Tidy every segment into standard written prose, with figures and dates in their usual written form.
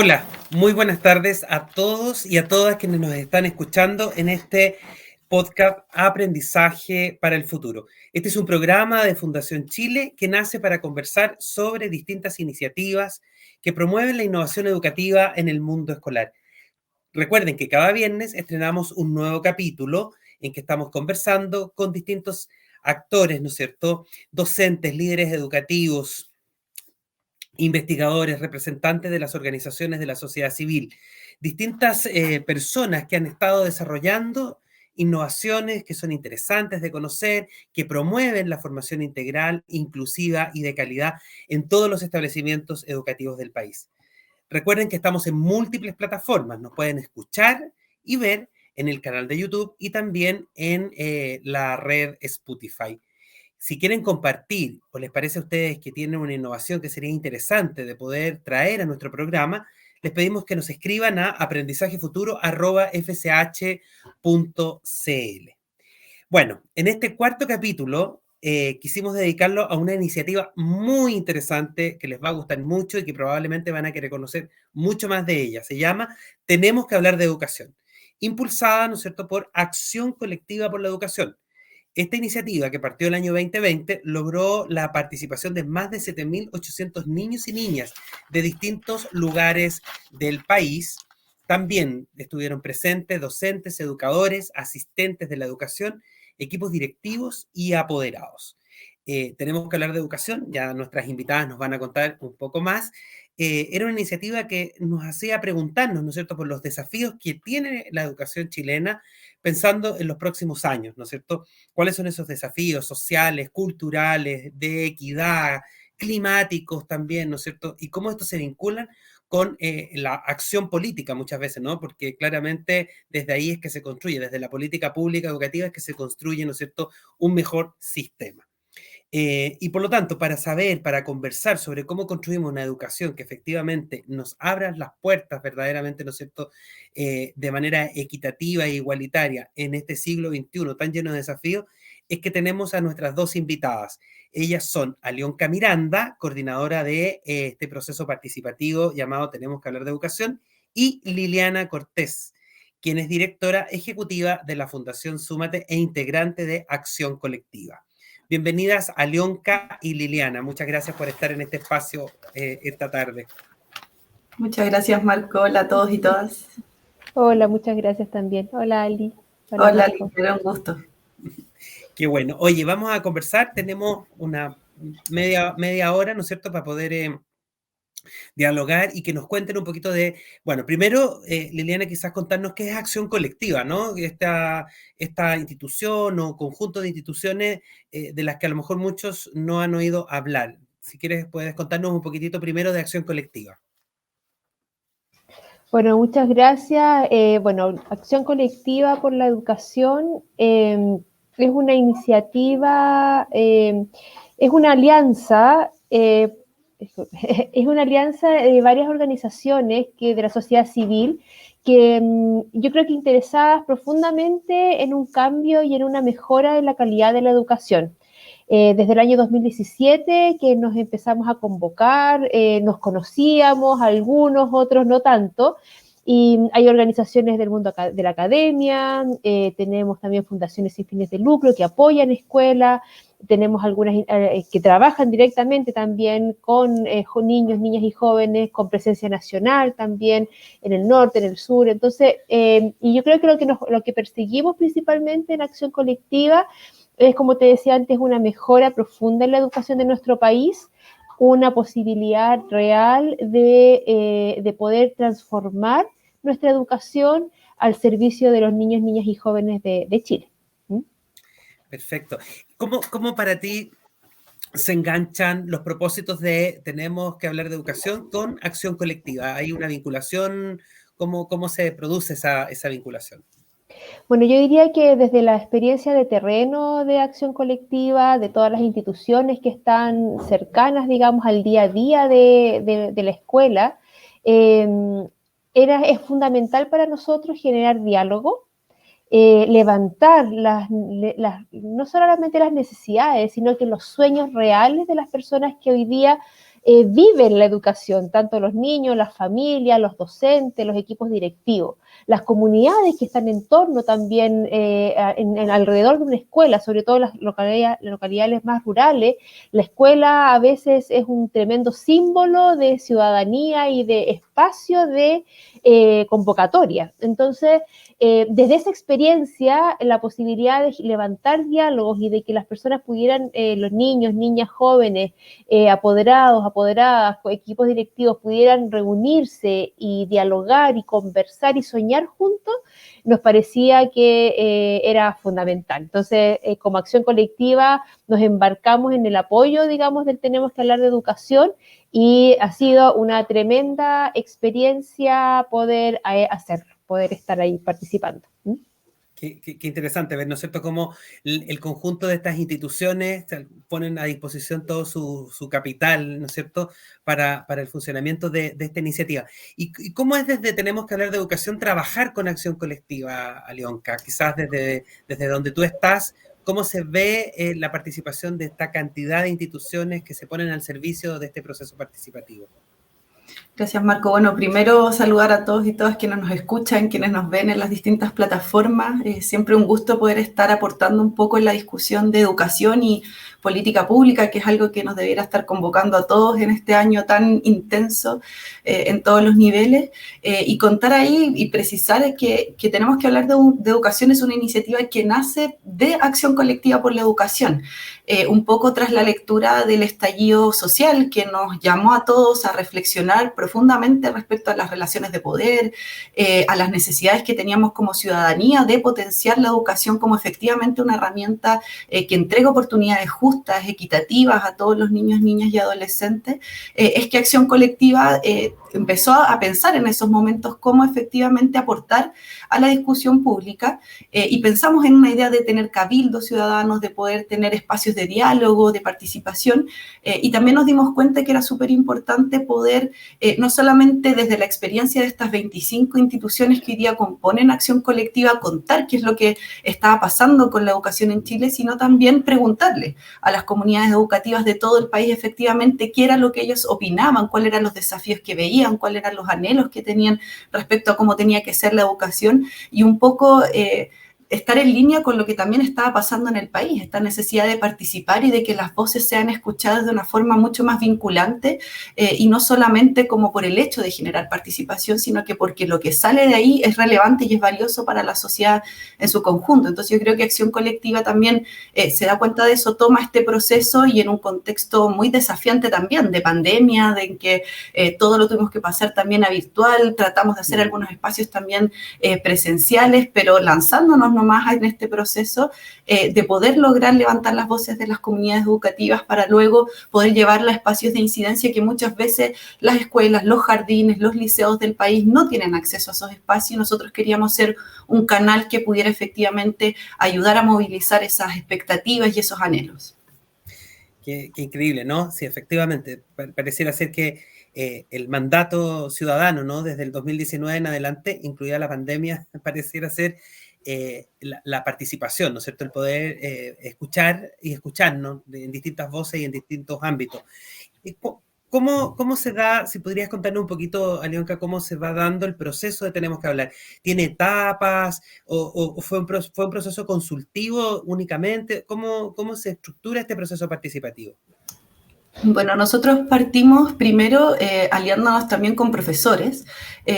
Hola, muy buenas tardes a todos y a todas quienes nos están escuchando en este podcast Aprendizaje para el Futuro. Este es un programa de Fundación Chile que nace para conversar sobre distintas iniciativas que promueven la innovación educativa en el mundo escolar. Recuerden que cada viernes estrenamos un nuevo capítulo en que estamos conversando con distintos actores, ¿no es cierto? Docentes, líderes educativos, investigadores, representantes de las organizaciones de la sociedad civil, distintas personas que han estado desarrollando innovaciones que son interesantes de conocer, que promueven la formación integral, inclusiva y de calidad en todos los establecimientos educativos del país. Recuerden que estamos en múltiples plataformas, nos pueden escuchar y ver en el canal de YouTube y también en la red Spotify. Si quieren compartir o les parece a ustedes que tienen una innovación que sería interesante de poder traer a nuestro programa, les pedimos que nos escriban a aprendizajefuturo@fsh.cl. Bueno, en este cuarto capítulo quisimos dedicarlo a una iniciativa muy interesante que les va a gustar mucho y que probablemente van a querer conocer mucho más de ella. Se llama Tenemos que hablar de educación, impulsada, ¿no es cierto?, por Acción Colectiva por la Educación. Esta iniciativa, que partió el año 2020, logró la participación de más de 7.800 niños y niñas de distintos lugares del país. También estuvieron presentes docentes, educadores, asistentes de la educación, equipos directivos y apoderados. Tenemos que hablar de educación, ya nuestras invitadas nos van a contar un poco más. Era una iniciativa que nos hacía preguntarnos, ¿no es cierto?, por los desafíos que tiene la educación chilena pensando en los próximos años, ¿no es cierto? ¿Cuáles son esos desafíos sociales, culturales, de equidad, climáticos también, ¿no es cierto? Y cómo estos se vinculan con la acción política muchas veces, ¿no? Porque claramente desde ahí es que se construye, desde la política pública educativa es que se construye, ¿no es cierto?, un mejor sistema. Y por lo tanto, para saber, para conversar sobre cómo construimos una educación que efectivamente nos abra las puertas verdaderamente, ¿no es cierto?, de manera equitativa e igualitaria en este siglo XXI tan lleno de desafíos, es que tenemos a nuestras dos invitadas. Ellas son Alionka Miranda, coordinadora de este proceso participativo llamado Tenemos que hablar de educación, y Liliana Cortés, quien es directora ejecutiva de la Fundación Súmate e integrante de Acción Colectiva. Bienvenidas Alionka y Liliana. Muchas gracias por estar en este espacio esta tarde. Muchas gracias, Marco. Hola a todos y todas. Hola, muchas gracias también. Hola, Ali. Hola, Liliana, un gusto. Qué bueno. Oye, vamos a conversar. Tenemos una media hora, ¿no es cierto?, para poder dialogar y que nos cuenten un poquito de, bueno, primero, Liliana, quizás contarnos qué es Acción Colectiva, ¿no? Esta institución o conjunto de instituciones de las que a lo mejor muchos no han oído hablar. Si quieres, puedes contarnos un poquitito primero de Acción Colectiva. Bueno, muchas gracias. Bueno, Acción Colectiva por la Educación es una iniciativa, es una alianza, es una alianza de varias organizaciones de la sociedad civil que yo creo que interesadas profundamente en un cambio y en una mejora de la calidad de la educación. Desde el año 2017 que nos empezamos a convocar, nos conocíamos, algunos, otros no tanto, y hay organizaciones del mundo de la academia, tenemos también fundaciones sin fines de lucro que apoyan escuelas, tenemos algunas que trabajan directamente también con niños, niñas y jóvenes, con presencia nacional también, en el norte, en el sur. Entonces, y yo creo que lo que perseguimos principalmente en Acción Colectiva es, como te decía antes, una mejora profunda en la educación de nuestro país, una posibilidad real de poder transformar nuestra educación al servicio de los niños, niñas y jóvenes de Chile. ¿Mm? Perfecto. ¿Cómo para ti se enganchan los propósitos de Tenemos que hablar de educación con Acción Colectiva? ¿Hay una vinculación? ¿Cómo se produce esa vinculación? Bueno, yo diría que desde la experiencia de terreno de Acción Colectiva, de todas las instituciones que están cercanas, digamos, al día a día de la escuela, es fundamental para nosotros generar diálogo, levantar no solamente las necesidades, sino que los sueños reales de las personas que hoy día viven la educación, tanto los niños, las familias, los docentes, los equipos directivos, las comunidades que están en torno también alrededor de una escuela, sobre todo las localidades más rurales. La escuela a veces es un tremendo símbolo de ciudadanía y de espacio de convocatoria. Entonces, desde esa experiencia, la posibilidad de levantar diálogos y de que las personas pudieran, los niños, niñas, jóvenes, apoderados, apoderadas, equipos directivos, pudieran reunirse y dialogar y conversar y soñar juntos, nos parecía que era fundamental. Entonces, como acción colectiva, nos embarcamos en el apoyo, digamos, del Tenemos que hablar de educación, y ha sido una tremenda experiencia poder hacerlo, poder estar ahí participando. Qué interesante ver, ¿no es cierto?, cómo el conjunto de estas instituciones ponen a disposición todo su capital, ¿no es cierto?, para el funcionamiento de esta iniciativa. ¿Y cómo es desde Tenemos que hablar de educación trabajar con acción colectiva, Alionka? Quizás desde donde tú estás, ¿cómo se ve la participación de esta cantidad de instituciones que se ponen al servicio de este proceso participativo? Gracias, Marco. Bueno, primero saludar a todos y todas quienes nos escuchan, quienes nos ven en las distintas plataformas. Siempre un gusto poder estar aportando un poco en la discusión de educación y política pública, que es algo que nos debiera estar convocando a todos en este año tan intenso en todos los niveles. Y contar ahí y precisar que Tenemos que hablar de educación es una iniciativa que nace de Acción Colectiva por la Educación. Un poco tras la lectura del estallido social que nos llamó a todos a reflexionar profundamente respecto a las relaciones de poder, a las necesidades que teníamos como ciudadanía de potenciar la educación como efectivamente una herramienta que entrega oportunidades justas, equitativas a todos los niños, niñas y adolescentes, es que Acción Colectiva empezó a pensar en esos momentos cómo efectivamente aportar a la discusión pública y pensamos en una idea de tener cabildos ciudadanos, de poder tener espacios de diálogo, de participación y también nos dimos cuenta que era súper importante poder, no solamente desde la experiencia de estas 25 instituciones que hoy día componen Acción Colectiva, contar qué es lo que estaba pasando con la educación en Chile, sino también preguntarle a las comunidades educativas de todo el país efectivamente qué era lo que ellos opinaban, cuáles eran los desafíos que veían, cuáles eran los anhelos que tenían respecto a cómo tenía que ser la educación y un poco estar en línea con lo que también estaba pasando en el país, esta necesidad de participar y de que las voces sean escuchadas de una forma mucho más vinculante y no solamente como por el hecho de generar participación, sino que porque lo que sale de ahí es relevante y es valioso para la sociedad en su conjunto. Entonces yo creo que Acción Colectiva también se da cuenta de eso, toma este proceso y en un contexto muy desafiante también, de pandemia, de en que todo lo tuvimos que pasar también a virtual, tratamos de hacer algunos espacios también presenciales, pero lanzándonos nomás en este proceso de poder lograr levantar las voces de las comunidades educativas para luego poder llevarla a espacios de incidencia que muchas veces las escuelas, los jardines, los liceos del país no tienen acceso a esos espacios y nosotros queríamos ser un canal que pudiera efectivamente ayudar a movilizar esas expectativas y esos anhelos. Qué increíble, ¿no? Sí, efectivamente, pareciera ser que el mandato ciudadano, ¿no?, desde el 2019 en adelante, incluida la pandemia, pareciera ser la participación, ¿no es cierto?, el poder escuchar y escucharnos en distintas voces y en distintos ámbitos. ¿Cómo se da, si podrías contarnos un poquito, Alionka, cómo se va dando el proceso de Tenemos que hablar? ¿Tiene etapas o fue un proceso consultivo únicamente? ¿Cómo se estructura este proceso participativo? Bueno, nosotros partimos primero aliándonos también con profesores.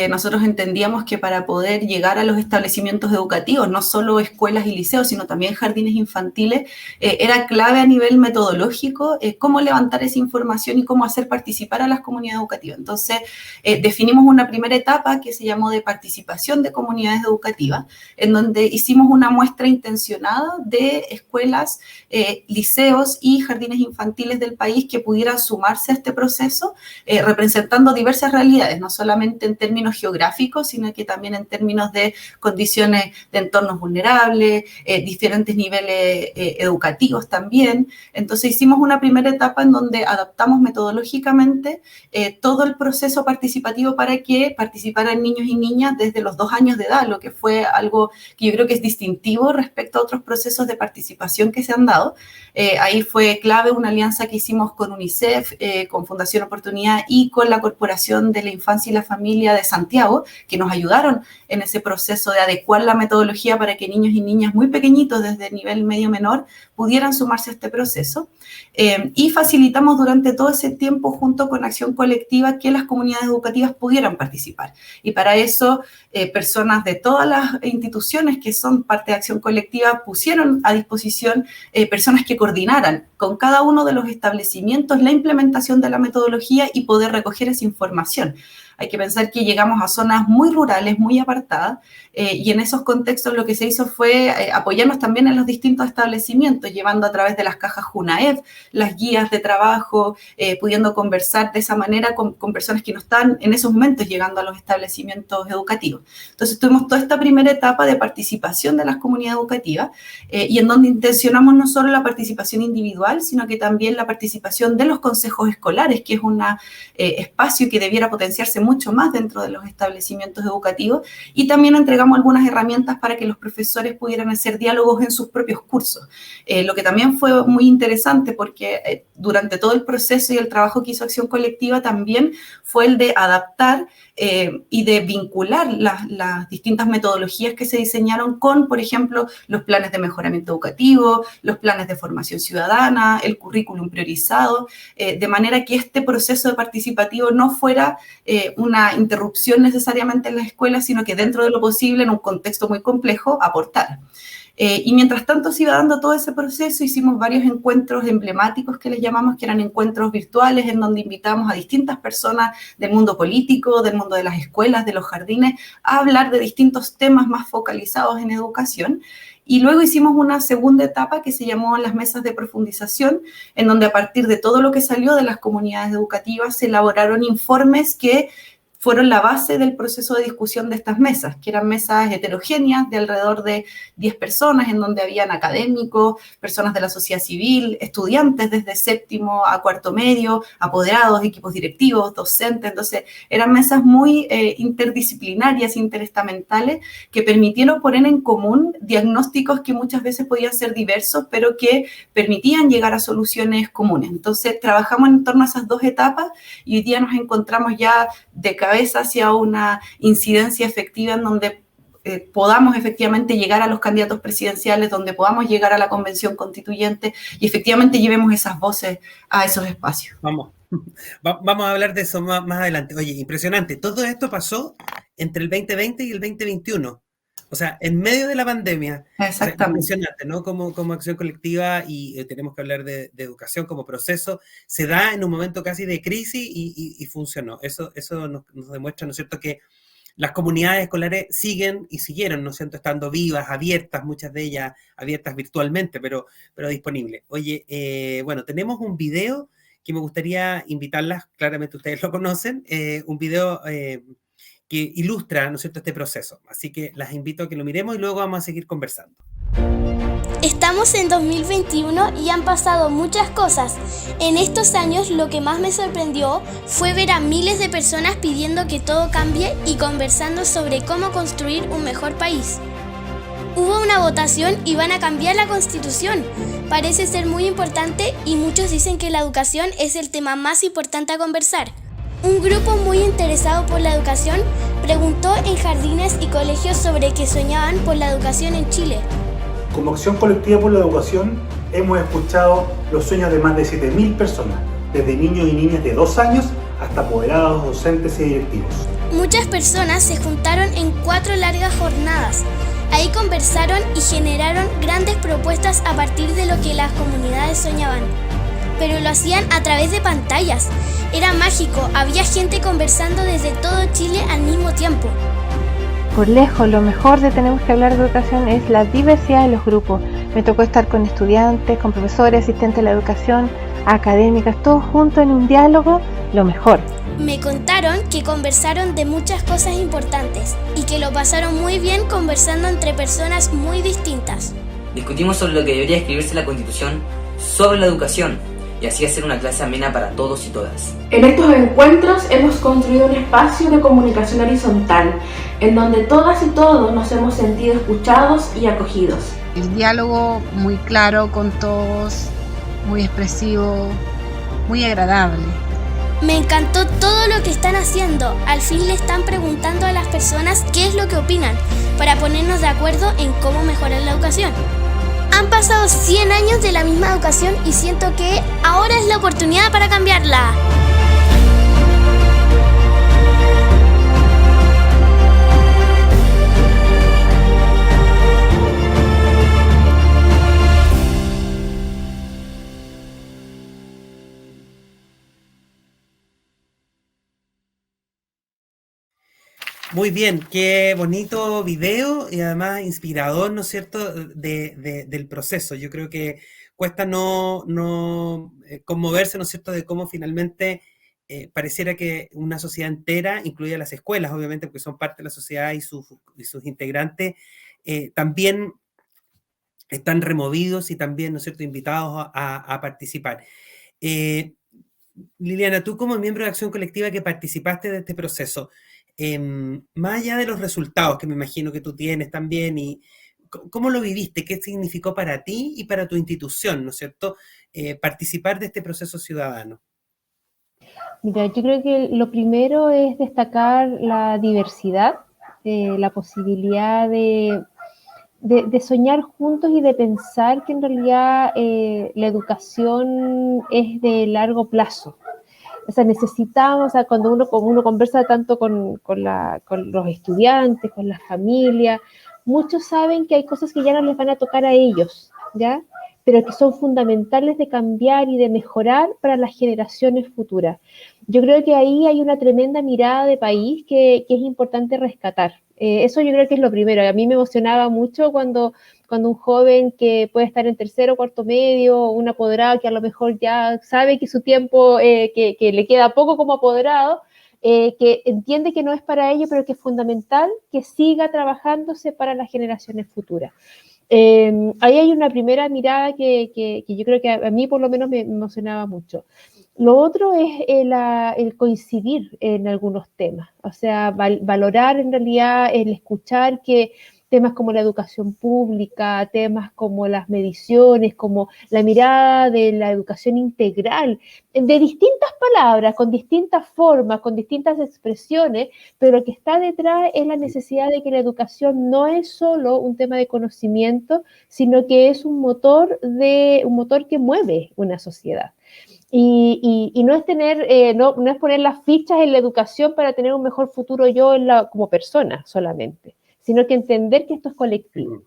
Nosotros entendíamos que para poder llegar a los establecimientos educativos, no solo escuelas y liceos, sino también jardines infantiles, era clave a nivel metodológico cómo levantar esa información y cómo hacer participar a las comunidades educativas. Entonces, definimos una primera etapa que se llamó de participación de comunidades educativas, en donde hicimos una muestra intencionada de escuelas, liceos y jardines infantiles del país que pudieran sumarse a este proceso, representando diversas realidades, no solamente en términos geográficos, sino que también en términos de condiciones de entornos vulnerables, diferentes niveles educativos también. Entonces hicimos una primera etapa en donde adaptamos metodológicamente todo el proceso participativo para que participaran niños y niñas desde los 2 años de edad, lo que fue algo que yo creo que es distintivo respecto a otros procesos de participación que se han dado. Ahí fue clave una alianza que hicimos con con UNICEF, con Fundación Oportunidad y con la Corporación de la Infancia y la Familia de Santiago, que nos ayudaron en ese proceso de adecuar la metodología para que niños y niñas muy pequeñitos, desde nivel medio menor, pudieran sumarse a este proceso. Y facilitamos durante todo ese tiempo, junto con Acción Colectiva, que las comunidades educativas pudieran participar. Y para eso, personas de todas las instituciones que son parte de Acción Colectiva pusieron a disposición personas que coordinaran con cada uno de los establecimientos la implementación de la metodología y poder recoger esa información. Hay que pensar que llegamos a zonas muy rurales, muy apartadas, y en esos contextos lo que se hizo fue apoyarnos también en los distintos establecimientos, llevando a través de las cajas JUNAEF las guías de trabajo, pudiendo conversar de esa manera con personas que no están en esos momentos llegando a los establecimientos educativos. Entonces tuvimos toda esta primera etapa de participación de las comunidades educativas, y en donde intencionamos no solo la participación individual, sino que también la participación de los consejos escolares, que es un espacio que debiera potenciarse mucho más dentro de los establecimientos educativos, y también entregamos algunas herramientas para que los profesores pudieran hacer diálogos en sus propios cursos. Lo que también fue muy interesante, porque durante todo el proceso y el trabajo que hizo Acción Colectiva también fue el de adaptar y de vincular las distintas metodologías que se diseñaron con, por ejemplo, los planes de mejoramiento educativo, los planes de formación ciudadana, el currículum priorizado, de manera que este proceso participativo no fuera una interrupción necesariamente en la escuela, sino que dentro de lo posible, en un contexto muy complejo, aportar. Y mientras tanto se iba dando todo ese proceso, hicimos varios encuentros emblemáticos que les llamamos, que eran encuentros virtuales, en donde invitamos a distintas personas del mundo político, del mundo de las escuelas, de los jardines, a hablar de distintos temas más focalizados en educación. Y luego hicimos una segunda etapa que se llamó las mesas de profundización, en donde a partir de todo lo que salió de las comunidades educativas se elaboraron informes que fueron la base del proceso de discusión de estas mesas, que eran mesas heterogéneas de alrededor de 10 personas, en donde habían académicos, personas de la sociedad civil, estudiantes desde séptimo a cuarto medio, apoderados, equipos directivos, docentes. Entonces, eran mesas muy interdisciplinarias, interestamentales, que permitieron poner en común diagnósticos que muchas veces podían ser diversos, pero que permitían llegar a soluciones comunes. Entonces, trabajamos en torno a esas dos etapas y hoy día nos encontramos ya de cabeza hacia una incidencia efectiva en donde podamos efectivamente llegar a los candidatos presidenciales, donde podamos llegar a la convención constituyente y efectivamente llevemos esas voces a esos espacios. Vamos a hablar de eso más adelante. Oye, impresionante. Todo esto pasó entre el 2020 y el 2021. O sea, en medio de la pandemia. Exactamente. O sea, impresionante, ¿no? Como Acción Colectiva, y tenemos que hablar de educación como proceso, se da en un momento casi de crisis y funcionó. Eso nos demuestra, ¿no es cierto?, que las comunidades escolares siguen y siguieron, ¿no es cierto?, estando vivas, abiertas, muchas de ellas abiertas virtualmente, pero disponibles. Oye, bueno, tenemos un video que me gustaría invitarlas, claramente ustedes lo conocen, un video que ilustra, ¿no es cierto?, este proceso. Así que las invito a que lo miremos y luego vamos a seguir conversando. Estamos en 2021 y han pasado muchas cosas. En estos años lo que más me sorprendió fue ver a miles de personas pidiendo que todo cambie y conversando sobre cómo construir un mejor país. Hubo una votación y van a cambiar la Constitución. Parece ser muy importante y muchos dicen que la educación es el tema más importante a conversar. Un grupo muy interesado por la educación preguntó en jardines y colegios sobre qué soñaban por la educación en Chile. Como Acción Colectiva por la Educación hemos escuchado los sueños de más de 7.000 personas, desde niños y niñas de 2 años hasta apoderados, docentes y directivos. Muchas personas se juntaron en 4 largas jornadas. Ahí conversaron y generaron grandes propuestas a partir de lo que las comunidades soñaban. Pero lo hacían a través de pantallas. Era mágico, había gente conversando desde todo Chile al mismo tiempo. Por lejos, lo mejor de Tenemos que hablar de educación es la diversidad de los grupos. Me tocó estar con estudiantes, con profesores, asistentes de la educación, académicas, todos juntos en un diálogo, lo mejor. Me contaron que conversaron de muchas cosas importantes y que lo pasaron muy bien conversando entre personas muy distintas. Discutimos sobre lo que debería escribirse en la Constitución sobre la educación y así hacer una clase amena para todos y todas. En estos encuentros hemos construido un espacio de comunicación horizontal en donde todas y todos nos hemos sentido escuchados y acogidos. El diálogo muy claro con todos, muy expresivo, muy agradable. Me encantó todo lo que están haciendo. Al fin le están preguntando a las personas qué es lo que opinan, para ponernos de acuerdo en cómo mejorar la educación. Han pasado 100 años de la misma educación y siento que ahora es la oportunidad para cambiarla. Muy bien, qué bonito video y además inspirador, ¿no es cierto?, del proceso. Yo creo que cuesta no conmoverse, ¿no es cierto?, de cómo finalmente pareciera que una sociedad entera, incluida las escuelas, obviamente, porque son parte de la sociedad y sus integrantes, también están removidos y también, ¿no es cierto?, invitados a participar. Liliana, tú como miembro de Acción Colectiva que participaste de este proceso, más allá de los resultados que me imagino que tú tienes también, y ¿cómo lo viviste? ¿Qué significó para ti y para tu institución, ¿no es cierto?, participar de este proceso ciudadano. Mira, yo creo que lo primero es destacar la diversidad, la posibilidad de soñar juntos y de pensar que en realidad la educación es de largo plazo. O sea, necesitamos, o sea, cuando uno conversa tanto con los estudiantes, con las familias, muchos saben que hay cosas que ya no les van a tocar a ellos, ¿ya? Pero que son fundamentales de cambiar y de mejorar para las generaciones futuras. Yo creo que ahí hay una tremenda mirada de país que es importante rescatar. Eso yo creo que es lo primero. A mí me emocionaba mucho cuando un joven que puede estar en tercero, cuarto medio, un apoderado que a lo mejor ya sabe que su tiempo, que le queda poco como apoderado, que entiende que no es para ello, pero que es fundamental que siga trabajándose para las generaciones futuras. Ahí hay una primera mirada que yo creo que a mí por lo menos me emocionaba mucho. Lo otro es el coincidir en algunos temas, o sea, valorar en realidad el escuchar que temas como la educación pública, temas como las mediciones, como la mirada de la educación integral, de distintas palabras, con distintas formas, con distintas expresiones, pero lo que está detrás es la necesidad de que la educación no es solo un tema de conocimiento, sino que es un motor que mueve una sociedad. Y no es no es poner las fichas en la educación para tener un mejor futuro yo como persona solamente, sino que entender que esto es colectivo.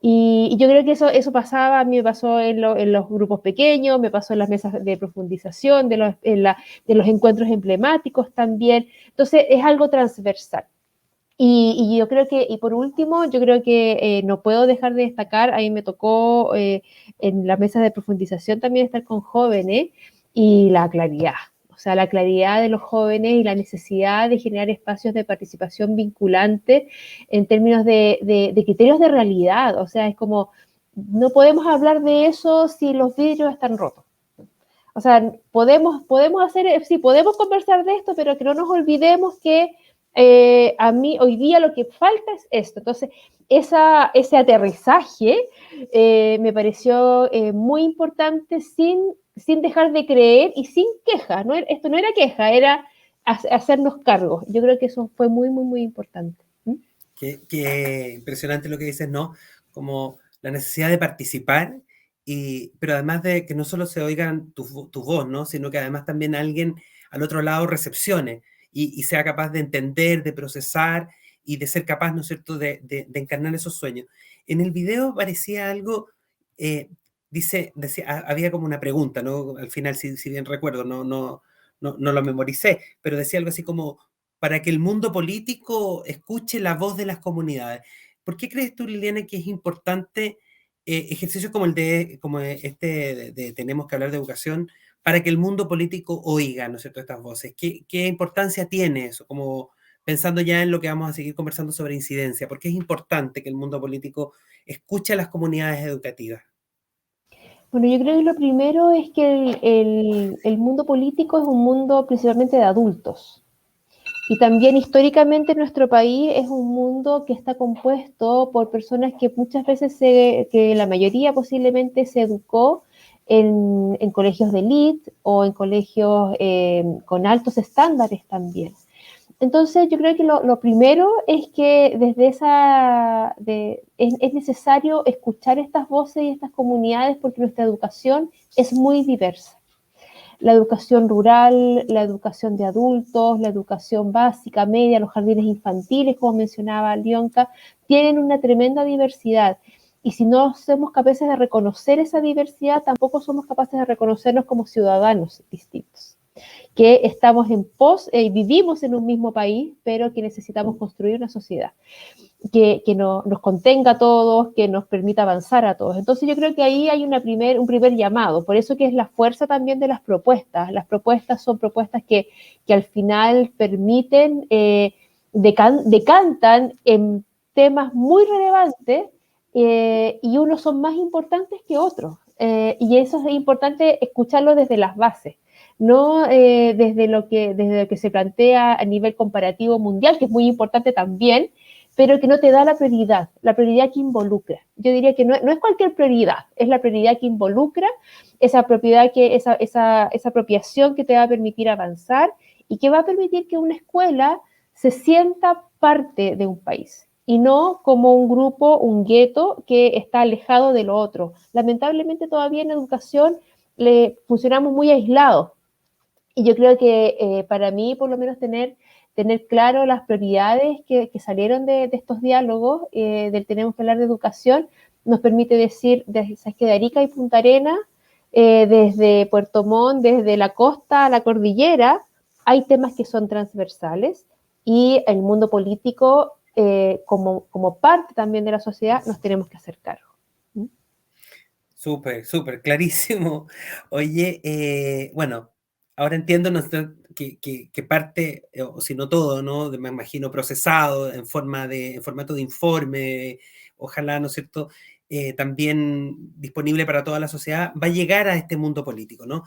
Y yo creo que eso pasaba, a mí me pasó en los grupos pequeños, me pasó en las mesas de profundización, de los encuentros emblemáticos también. Entonces es algo transversal. Y yo creo que, y por último, yo creo que no puedo dejar de destacar, a mí me tocó en las mesas de profundización también estar con jóvenes, y la claridad, o sea, la claridad de los jóvenes y la necesidad de generar espacios de participación vinculante en términos de criterios de realidad. O sea, es como, no podemos hablar de eso si los vidrios están rotos. O sea, podemos conversar de esto, pero que no nos olvidemos que a mí hoy día lo que falta es esto. Entonces, ese aterrizaje me pareció muy importante sin dejar de creer y sin queja. Esto no era queja, era hacernos cargo. Yo creo que eso fue muy, muy, muy importante. Qué impresionante lo que dices, ¿no? Como la necesidad de participar, pero además de que no solo se oigan tu voz, ¿no? Sino que además también alguien al otro lado recepcione y sea capaz de entender, de procesar y de ser capaz, ¿no es cierto?, de encarnar esos sueños. En el video parecía algo, decía, había como una pregunta, ¿no? Al final, si bien recuerdo, no lo memoricé, pero decía algo así como, para que el mundo político escuche la voz de las comunidades. ¿Por qué crees tú, Liliana, que es importante ejercicios como este de tenemos que hablar de educación para que el mundo político oiga, ¿no es cierto?, estas voces? ¿Qué importancia tiene eso? Como pensando ya en lo que vamos a seguir conversando sobre incidencia, ¿por qué es importante que el mundo político escuche a las comunidades educativas? Bueno, yo creo que lo primero es que el mundo político es un mundo principalmente de adultos. Y también históricamente nuestro país es un mundo que está compuesto por personas que muchas veces, que la mayoría posiblemente se educó en colegios de élite o en colegios con altos estándares también. Entonces, yo creo que lo primero es que desde es necesario escuchar estas voces y estas comunidades porque nuestra educación es muy diversa. La educación rural, la educación de adultos, la educación básica, media, los jardines infantiles, como mencionaba Lionka, tienen una tremenda diversidad. Y si no somos capaces de reconocer esa diversidad, tampoco somos capaces de reconocernos como ciudadanos distintos, que estamos vivimos en un mismo país, pero que necesitamos construir una sociedad que nos contenga a todos, que nos permita avanzar a todos. Entonces yo creo que ahí hay un primer llamado, por eso que es la fuerza también de las propuestas. Las propuestas son propuestas que al final permiten, decantan en temas muy relevantes y unos son más importantes que otros. Y eso es importante escucharlo desde las bases, no desde lo que se plantea a nivel comparativo mundial, que es muy importante también, pero que no te da la prioridad que involucra. Yo diría que no es cualquier prioridad, es la prioridad que involucra, esa apropiación que te va a permitir avanzar y que va a permitir que una escuela se sienta parte de un país y no como un grupo, un gueto que está alejado de lo otro. Lamentablemente todavía en educación funcionamos muy aislados y yo creo que para mí por lo menos tener claro las prioridades que salieron de estos diálogos, del tenemos que hablar de educación, nos permite decir, desde Arica y Punta Arenas, desde Puerto Montt, desde la costa a la cordillera, hay temas que son transversales y el mundo político, como parte también de la sociedad, nos tenemos que hacer cargo. Súper, clarísimo. Oye, bueno, ahora entiendo, ¿no?, que parte, o si no todo, ¿no?, me imagino procesado en formato de informe, ojalá, ¿no es cierto?, también disponible para toda la sociedad, va a llegar a este mundo político, ¿no?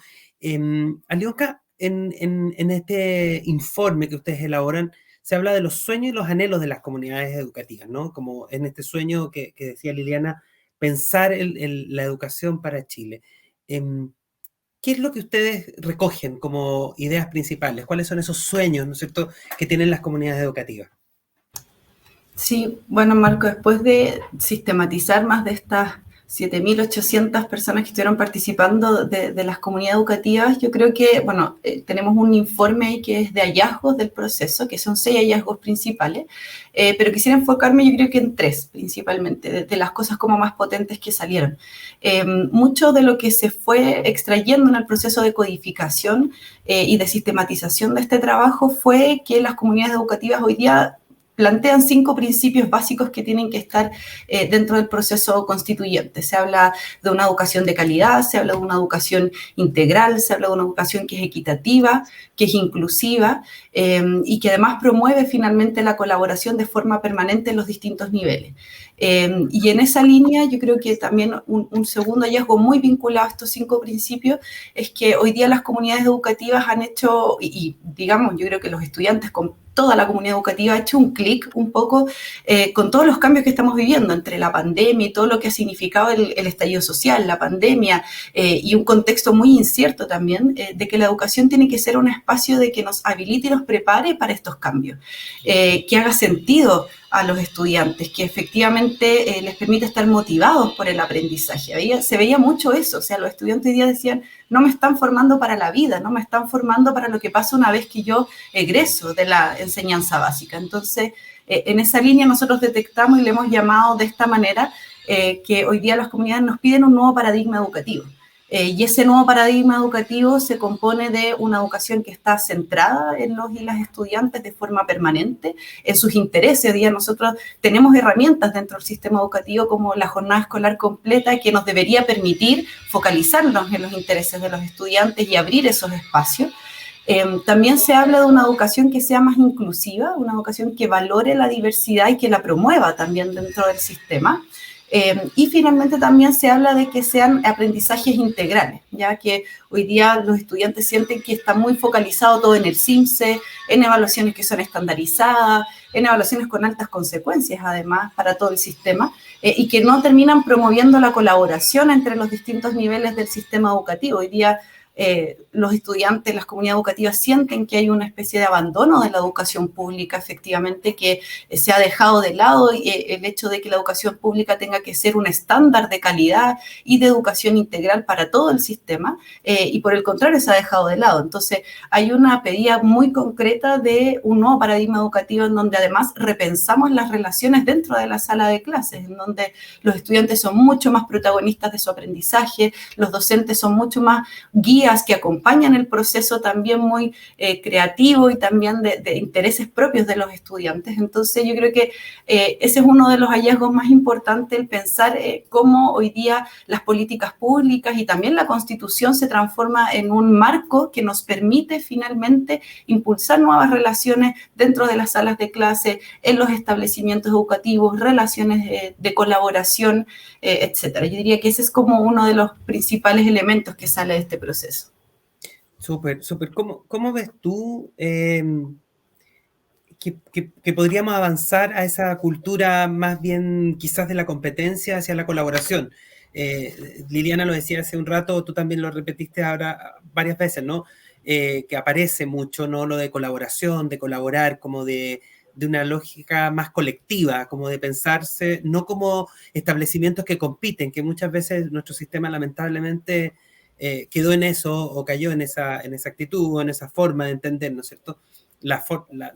Alionka, en este informe que ustedes elaboran, se habla de los sueños y los anhelos de las comunidades educativas, ¿no? Como en este sueño que decía Liliana, pensar la educación para Chile. ¿Qué es lo que ustedes recogen como ideas principales? ¿Cuáles son esos sueños, ¿no es cierto?, que tienen las comunidades educativas? Sí, bueno, Marco, después de sistematizar más de estas 7.800 personas que estuvieron participando de las comunidades educativas, yo creo que, bueno, tenemos un informe ahí que es de hallazgos del proceso, que son 6 hallazgos principales, pero quisiera enfocarme yo creo que en 3 principalmente, de las cosas como más potentes que salieron. Mucho de lo que se fue extrayendo en el proceso de codificación y de sistematización de este trabajo fue que las comunidades educativas hoy día plantean 5 principios básicos que tienen que estar dentro del proceso constituyente. Se habla de una educación de calidad, se habla de una educación integral, se habla de una educación que es equitativa, que es inclusiva y que además promueve finalmente la colaboración de forma permanente en los distintos niveles. Y en esa línea yo creo que también un segundo hallazgo muy vinculado a estos 5 principios es que hoy día las comunidades educativas han hecho, y digamos, yo creo que los estudiantes con toda la comunidad educativa ha hecho un clic un poco con todos los cambios que estamos viviendo entre la pandemia y todo lo que ha significado el estallido social, la pandemia y un contexto muy incierto también, de que la educación tiene que ser un espacio de que nos habilite y nos prepare para estos cambios, que haga sentido a los estudiantes, que efectivamente les permite estar motivados por el aprendizaje. Se veía mucho eso, o sea, los estudiantes hoy día decían, no me están formando para la vida, no me están formando para lo que pasa una vez que yo egreso de la enseñanza básica. Entonces, en esa línea nosotros detectamos y le hemos llamado de esta manera que hoy día las comunidades nos piden un nuevo paradigma educativo. Y ese nuevo paradigma educativo se compone de una educación que está centrada en los y las estudiantes de forma permanente, en sus intereses. Hoy día nosotros tenemos herramientas dentro del sistema educativo como la jornada escolar completa que nos debería permitir focalizarnos en los intereses de los estudiantes y abrir esos espacios. También se habla de una educación que sea más inclusiva, una educación que valore la diversidad y que la promueva también dentro del sistema. Y finalmente también se habla de que sean aprendizajes integrales, ya que hoy día los estudiantes sienten que está muy focalizado todo en el CIMSE, en evaluaciones que son estandarizadas, en evaluaciones con altas consecuencias además para todo el sistema, y que no terminan promoviendo la colaboración entre los distintos niveles del sistema educativo. Hoy día los estudiantes, las comunidades educativas sienten que hay una especie de abandono de la educación pública, efectivamente, que se ha dejado de lado el hecho de que la educación pública tenga que ser un estándar de calidad y de educación integral para todo el sistema, y por el contrario se ha dejado de lado. Entonces hay una pedida muy concreta de un nuevo paradigma educativo en donde además repensamos las relaciones dentro de la sala de clases, en donde los estudiantes son mucho más protagonistas de su aprendizaje, los docentes son mucho más guías que acompañan el proceso también muy creativo y también de intereses propios de los estudiantes. Entonces yo creo que ese es uno de los hallazgos más importantes, el pensar cómo hoy día las políticas públicas y también la Constitución se transforma en un marco que nos permite finalmente impulsar nuevas relaciones dentro de las salas de clase, en los establecimientos educativos, relaciones de colaboración, etcétera. Yo diría que ese es como uno de los principales elementos que sale de este proceso. Súper, súper. ¿Cómo ves tú que podríamos avanzar a esa cultura más bien quizás de la competencia hacia la colaboración? Liliana lo decía hace un rato, tú también lo repetiste ahora varias veces, ¿no? Que aparece mucho, ¿no? Lo de colaboración, de colaborar, como de una lógica más colectiva, como de pensarse, no como establecimientos que compiten, que muchas veces nuestro sistema lamentablemente quedó en eso o cayó en esa actitud o en esa forma de entender, ¿no es cierto?, la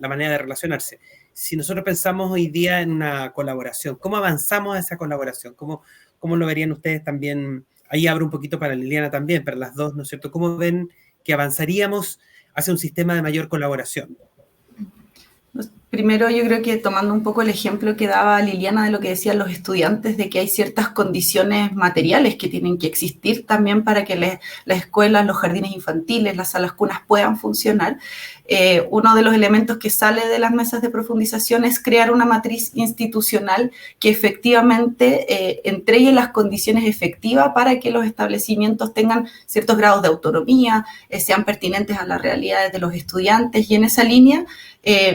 manera de relacionarse. Si nosotros pensamos hoy día en una colaboración, ¿cómo avanzamos a esa colaboración? ¿Cómo lo verían ustedes también? Ahí abro un poquito para Liliana también, para las dos, ¿no es cierto? ¿Cómo ven que avanzaríamos hacia un sistema de mayor colaboración? Primero, yo creo que tomando un poco el ejemplo que daba Liliana de lo que decían los estudiantes, de que hay ciertas condiciones materiales que tienen que existir también para que las escuelas, los jardines infantiles, las salas cunas puedan funcionar. Uno de los elementos que sale de las mesas de profundización es crear una matriz institucional que efectivamente entregue las condiciones efectivas para que los establecimientos tengan ciertos grados de autonomía, sean pertinentes a las realidades de los estudiantes, y en esa línea,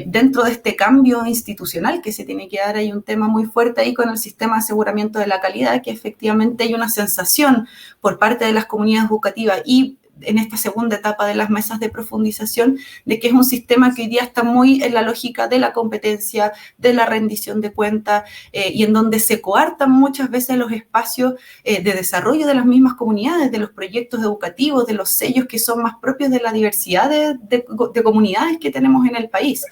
dentro de este cambio institucional que se tiene que dar, hay un tema muy fuerte ahí con el sistema de aseguramiento de la calidad, que efectivamente hay una sensación por parte de las comunidades educativas y en esta segunda etapa de las mesas de profundización, de que es un sistema que hoy día está muy en la lógica de la competencia, de la rendición de cuentas, y en donde se coartan muchas veces los espacios de desarrollo de las mismas comunidades, de los proyectos educativos, de los sellos que son más propios de la diversidad de comunidades que tenemos en el país.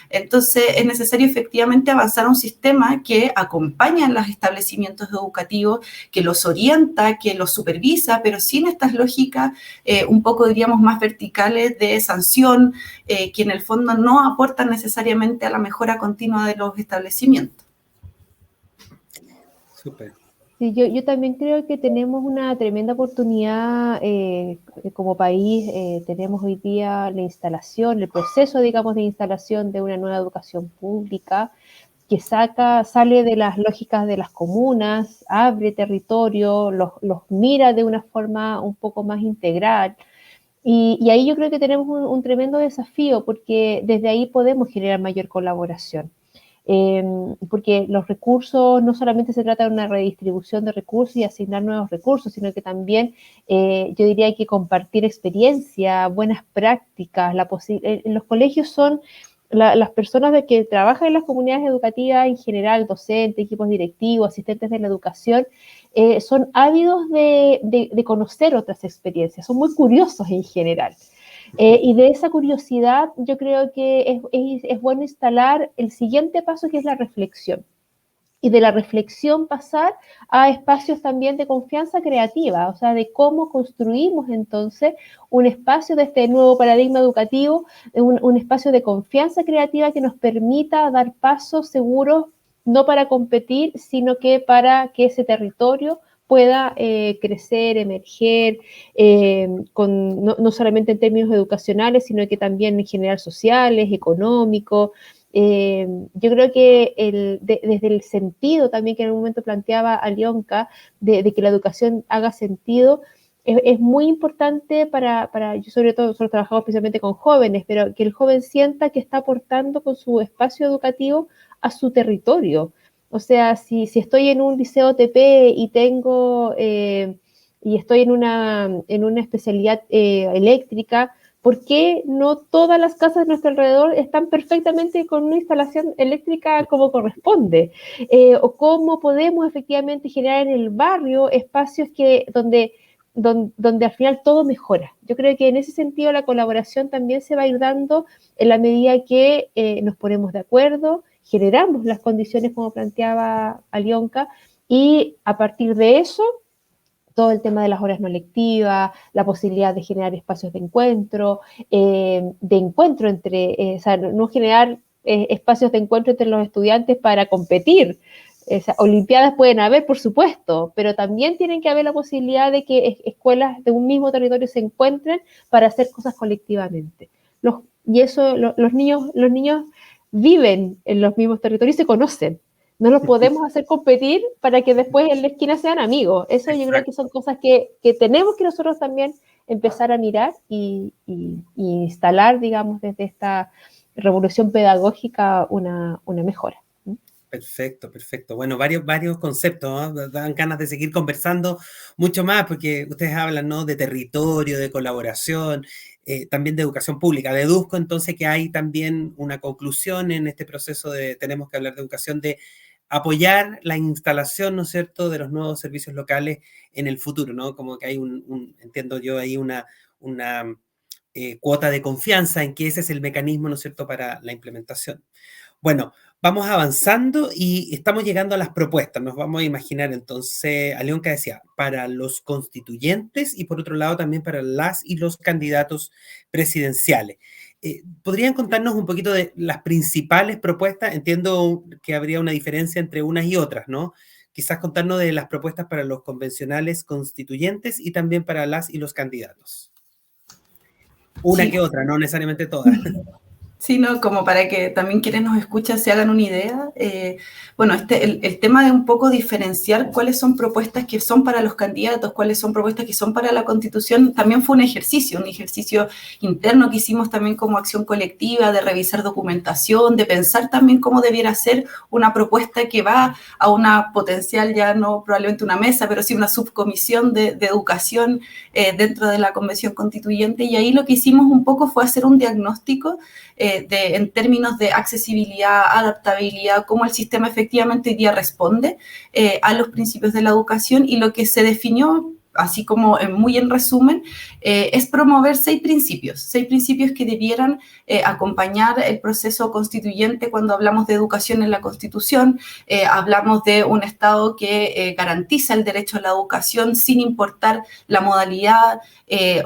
Entonces, es necesario efectivamente avanzar a un sistema que acompaña a los establecimientos educativos, que los orienta, que los supervisa, pero sin estas lógicas un poco, diríamos, más verticales de sanción, que en el fondo no aportan necesariamente a la mejora continua de los establecimientos. Súper. Sí, yo también creo que tenemos una tremenda oportunidad como país. Tenemos hoy día la instalación, el proceso, digamos, de instalación de una nueva educación pública que sale de las lógicas de las comunas, abre territorio, los mira de una forma un poco más integral. Y ahí yo creo que tenemos un tremendo desafío, porque desde ahí podemos generar mayor colaboración. Porque los recursos, no solamente se trata de una redistribución de recursos y asignar nuevos recursos, sino que también yo diría que compartir experiencia, buenas prácticas. Los colegios son las personas que trabajan en las comunidades educativas en general, docentes, equipos directivos, asistentes de la educación, son ávidos de conocer otras experiencias, son muy curiosos en general. Y de esa curiosidad yo creo que es bueno instalar el siguiente paso, que es la reflexión. Y de la reflexión pasar a espacios también de confianza creativa, o sea, de cómo construimos entonces un espacio de este nuevo paradigma educativo, un espacio de confianza creativa que nos permita dar pasos seguros, no para competir, sino que para que ese territorio pueda crecer, emerger, no solamente en términos educacionales, sino que también en general sociales, económicos, Yo creo que desde el sentido también que en un momento planteaba Alionka, de que la educación haga sentido, es muy importante yo sobre todo, nosotros trabajamos especialmente con jóvenes, pero que el joven sienta que está aportando con su espacio educativo a su territorio. O sea, si estoy en un liceo TP y estoy en una especialidad eléctrica, ¿por qué no todas las casas de nuestro alrededor están perfectamente con una instalación eléctrica como corresponde? O cómo podemos efectivamente generar en el barrio espacios donde al final todo mejora. Yo creo que en ese sentido la colaboración también se va a ir dando en la medida que nos ponemos de acuerdo, generamos las condiciones como planteaba Alionka, y a partir de eso todo el tema de las horas no lectivas, la posibilidad de generar espacios de encuentro o sea, no generar espacios de encuentro entre los estudiantes para competir. O sea, olimpiadas pueden haber, por supuesto, pero también tienen que haber la posibilidad de que escuelas de un mismo territorio se encuentren para hacer cosas colectivamente. Los niños viven en los mismos territorios y se conocen. No los podemos hacer competir para que después en la esquina sean amigos. Eso yo creo que son cosas que tenemos que nosotros también empezar a mirar y instalar, digamos, desde esta revolución pedagógica una mejora. Perfecto, perfecto. Bueno, varios conceptos, ¿no? Dan ganas de seguir conversando mucho más porque ustedes hablan, ¿no?, de territorio, de colaboración, también de educación pública. Deduzco entonces que hay también una conclusión en este proceso tenemos que hablar de educación, de apoyar la instalación, ¿no es cierto?, de los nuevos servicios locales en el futuro, ¿no? Como que hay entiendo yo ahí una cuota de confianza en que ese es el mecanismo, ¿no es cierto?, para la implementación. Bueno, vamos avanzando y estamos llegando a las propuestas. Nos vamos a imaginar entonces, Alionka decía, para los constituyentes y por otro lado también para las y los candidatos presidenciales. ¿Podrían contarnos un poquito de las principales propuestas? Entiendo que habría una diferencia entre unas y otras, ¿no? Quizás contarnos de las propuestas para los convencionales constituyentes y también para las y los candidatos. Una Sí. que otra, no necesariamente todas. Sí, no, como para que también quienes nos escuchan se hagan una idea. Bueno, el tema de un poco diferenciar cuáles son propuestas que son para los candidatos, cuáles son propuestas que son para la Constitución, también fue un ejercicio interno que hicimos también como acción colectiva, de revisar documentación, de pensar también cómo debiera ser una propuesta que va a una potencial, ya no probablemente una mesa, pero sí una subcomisión de educación dentro de la Convención Constituyente. Y ahí lo que hicimos un poco fue hacer un diagnóstico en términos de accesibilidad, adaptabilidad, cómo el sistema efectivamente hoy día responde a los principios de la educación, y lo que se definió, así como muy en resumen, es promover 6 principios que debieran acompañar el proceso constituyente. Cuando hablamos de educación en la Constitución, hablamos de un Estado que garantiza el derecho a la educación sin importar la modalidad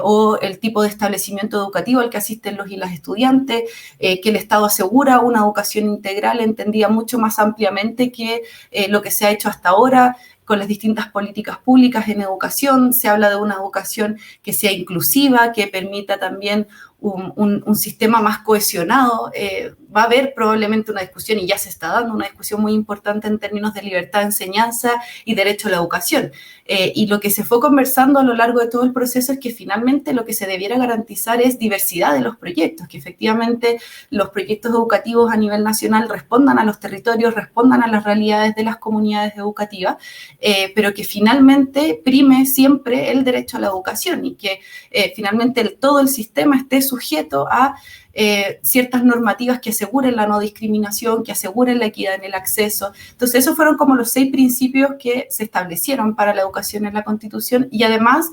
o el tipo de establecimiento educativo al que asisten los y las estudiantes, que el Estado asegura una educación integral entendida mucho más ampliamente que lo que se ha hecho hasta ahora con las distintas políticas públicas en educación. Se habla de una educación que sea inclusiva, que permita también un sistema más cohesionado. Va a haber probablemente una discusión, y ya se está dando una discusión muy importante en términos de libertad de enseñanza y derecho a la educación. Y lo que se fue conversando a lo largo de todo el proceso es que finalmente lo que se debiera garantizar es diversidad de los proyectos, que efectivamente los proyectos educativos a nivel nacional respondan a los territorios, respondan a las realidades de las comunidades educativas, pero que finalmente prime siempre el derecho a la educación, y que finalmente todo el sistema esté sujeto a ciertas normativas que aseguren la no discriminación, que aseguren la equidad en el acceso. Entonces, esos fueron como los 6 principios que se establecieron para la educación en la Constitución, y además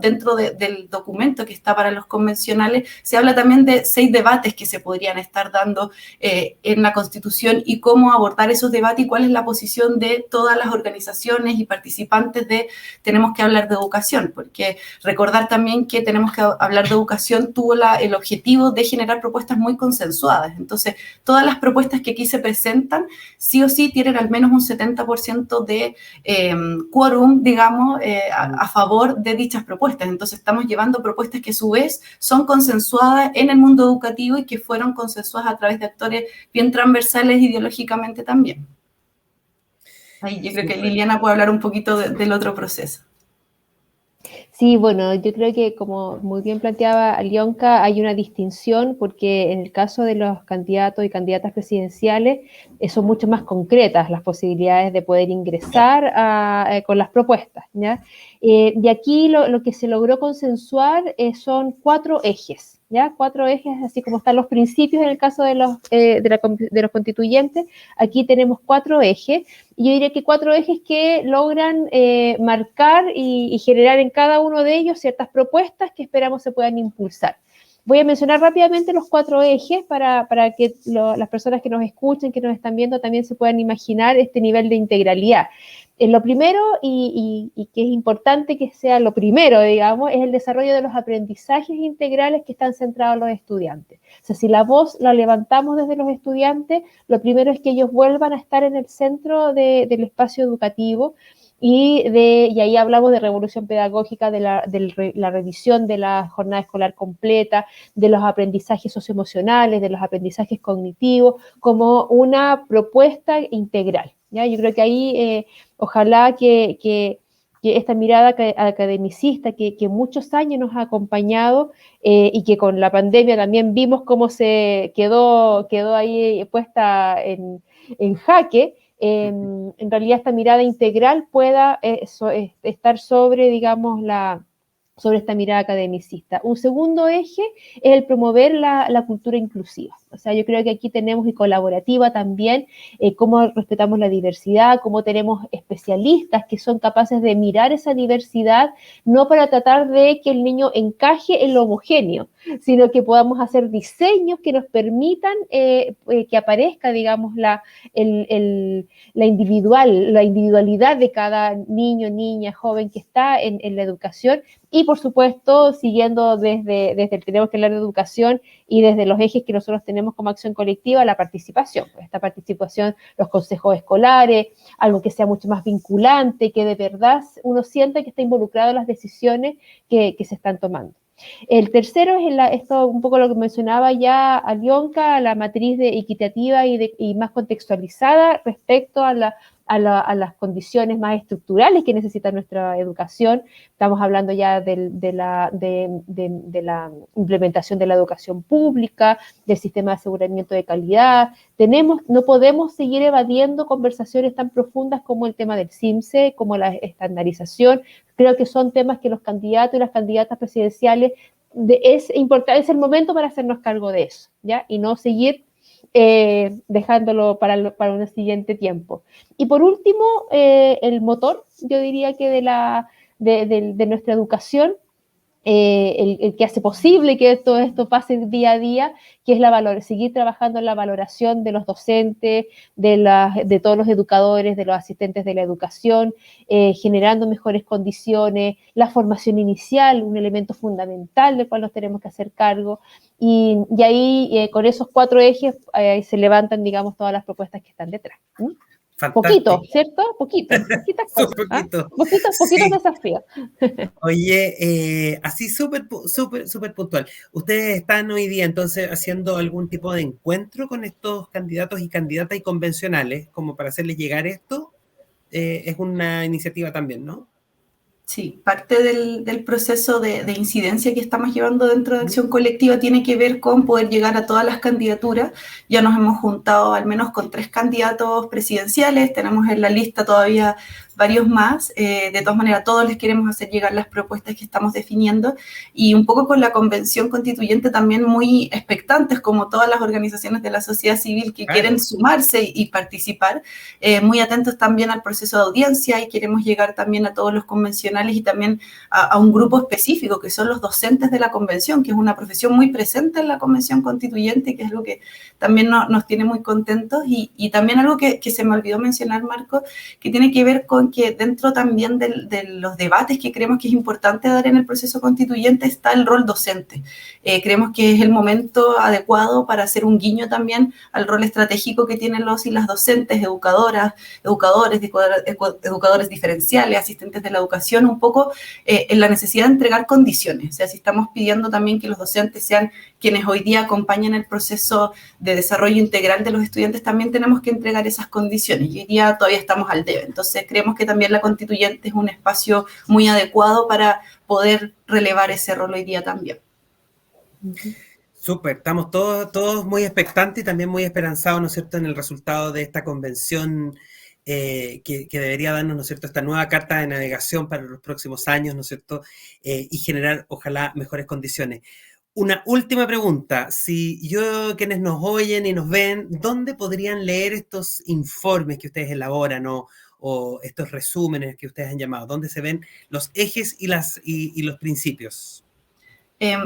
dentro del documento que está para los convencionales, se habla también de 6 debates que se podrían estar dando en la Constitución, y cómo abordar esos debates y cuál es la posición de todas las organizaciones y participantes de tenemos que hablar de educación, porque recordar también que tenemos que hablar de educación tuvo el objetivo objetivo de generar propuestas muy consensuadas. Entonces, todas las propuestas que aquí se presentan, sí o sí tienen al menos un 70% de quórum, digamos, a favor de dichas propuestas. Entonces, estamos llevando propuestas que a su vez son consensuadas en el mundo educativo y que fueron consensuadas a través de actores bien transversales ideológicamente también. Ahí yo creo que Liliana puede hablar un poquito del otro proceso. Sí, bueno, yo creo que como muy bien planteaba Alionka, hay una distinción porque en el caso de los candidatos y candidatas presidenciales son mucho más concretas las posibilidades de poder ingresar con las propuestas, ¿ya? Y aquí lo que se logró consensuar son 4 ejes, ¿ya? 4 ejes, así como están los principios en el caso de los constituyentes, aquí tenemos 4 ejes, y yo diría que 4 ejes que logran marcar y generar en cada uno de ellos ciertas propuestas que esperamos se puedan impulsar. Voy a mencionar rápidamente los 4 ejes para que las personas que nos escuchen, que nos están viendo, también se puedan imaginar este nivel de integralidad. Lo primero, y que es importante que sea lo primero, digamos, es el desarrollo de los aprendizajes integrales que están centrados en los estudiantes. O sea, si la voz la levantamos desde los estudiantes, lo primero es que ellos vuelvan a estar en el centro del espacio educativo, y ahí hablamos de revolución pedagógica, de la revisión de la jornada escolar completa, de los aprendizajes socioemocionales, de los aprendizajes cognitivos, como una propuesta integral, ¿ya? Yo creo que ahí ojalá que esta mirada academicista que muchos años nos ha acompañado y que con la pandemia también vimos cómo se quedó ahí puesta en jaque, en realidad esta mirada integral pueda estar sobre, digamos, sobre esta mirada academicista. Un segundo eje es el promover la cultura inclusiva. O sea, yo creo que aquí tenemos y colaborativa también, cómo respetamos la diversidad, cómo tenemos especialistas que son capaces de mirar esa diversidad, no para tratar de que el niño encaje en lo homogéneo, sino que podamos hacer diseños que nos permitan que aparezca, digamos, la individualidad de cada niño, niña, joven que está en la educación. Y, por supuesto, siguiendo desde el tenemos que hablar de educación y desde los ejes que nosotros tenemos como acción colectiva, la participación. Esta participación, los consejos escolares, algo que sea mucho más vinculante, que de verdad uno sienta que está involucrado en las decisiones que se están tomando. El tercero es esto un poco lo que mencionaba ya Alionka, la matriz equitativa y más contextualizada respecto a las condiciones más estructurales que necesita nuestra educación. Estamos hablando ya de la implementación de la educación pública, del sistema de aseguramiento de calidad. No podemos seguir evadiendo conversaciones tan profundas como el tema del CIMSE, como la estandarización. Creo que son temas que los candidatos y las candidatas presidenciales es el momento para hacernos cargo de eso, ¿ya? Y no seguir dejándolo para un siguiente tiempo. Y por último, el motor, yo diría que de nuestra educación, el que hace posible que todo esto pase día a día, que es seguir trabajando en la valoración de los docentes, de todos los educadores, de los asistentes de la educación, generando mejores condiciones, la formación inicial, un elemento fundamental del cual nos tenemos que hacer cargo, y ahí con esos 4 ejes se levantan, digamos, todas las propuestas que están detrás. Fantástico. Poquito, ¿cierto? Poquitas cosas. Poquitos desafíos. Oye, así súper puntual. ¿Ustedes están hoy día entonces haciendo algún tipo de encuentro con estos candidatos y candidatas y convencionales como para hacerles llegar esto? Es una iniciativa también, ¿no? Sí, parte del proceso de incidencia que estamos llevando dentro de Acción Colectiva tiene que ver con poder llegar a todas las candidaturas. Ya nos hemos juntado al menos con 3 candidatos presidenciales, tenemos en la lista todavía varios más. De todas maneras, todos les queremos hacer llegar las propuestas que estamos definiendo, y un poco con la convención constituyente también muy expectantes, como todas las organizaciones de la sociedad civil que quieren sumarse y participar, muy atentos también al proceso de audiencia, y queremos llegar también a todos los convencionales y también a un grupo específico que son los docentes de la convención, que es una profesión muy presente en la convención constituyente, que es algo que también nos tiene muy contentos, y también algo que se me olvidó mencionar, Marco, que tiene que ver con con que dentro también de los debates que creemos que es importante dar en el proceso constituyente está el rol docente. Creemos que es el momento adecuado para hacer un guiño también al rol estratégico que tienen los y las docentes, educadoras, educadores diferenciales, asistentes de la educación, un poco en la necesidad de entregar condiciones. O sea, si estamos pidiendo también que los docentes sean quienes hoy día acompañan el proceso de desarrollo integral de los estudiantes, también tenemos que entregar esas condiciones. Y hoy día todavía estamos al debe. Entonces, creemos que también la constituyente es un espacio muy adecuado para poder relevar ese rol hoy día también. Súper, estamos todos muy expectantes y también muy esperanzados, ¿no es cierto?, en el resultado de esta convención que debería darnos, ¿no es cierto?, esta nueva carta de navegación para los próximos años, ¿no es cierto?, y generar, ojalá, mejores condiciones. Una última pregunta, quienes nos oyen y nos ven, ¿dónde podrían leer estos informes que ustedes elaboran o estos resúmenes que ustedes han llamado? ¿Dónde se ven los ejes y los principios?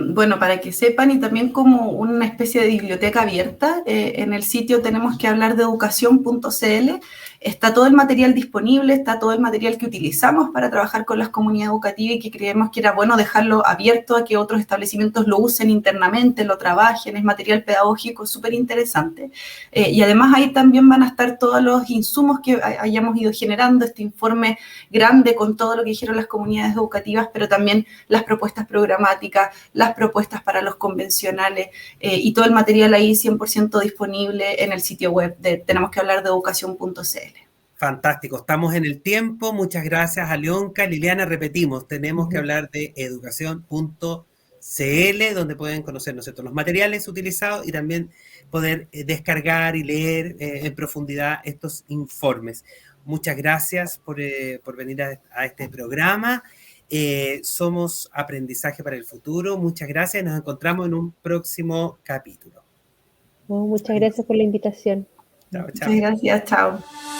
Bueno, para que sepan, y también como una especie de biblioteca abierta, en el sitio tenemos que hablar de educación.cl, está todo el material disponible, está todo el material que utilizamos para trabajar con las comunidades educativas y que creemos que era bueno dejarlo abierto a que otros establecimientos lo usen internamente, lo trabajen, es material pedagógico súper interesante. Y además ahí también van a estar todos los insumos que hayamos ido generando, este informe grande con todo lo que dijeron las comunidades educativas, pero también las propuestas programáticas, las propuestas para los convencionales y todo el material ahí 100% disponible en el sitio web de tenemos que hablar de educación.cl. Fantástico, estamos en el tiempo, muchas gracias Alionka. Liliana, repetimos, tenemos que hablar de educación.cl, donde pueden conocer, ¿no es cierto?, los materiales utilizados y también poder descargar y leer en profundidad estos informes. Muchas gracias por venir a este programa. Somos Aprendizaje para el Futuro. Muchas gracias. Nos encontramos en un próximo capítulo. Muchas gracias por la invitación. Chao, chao. Muchas gracias. Chao.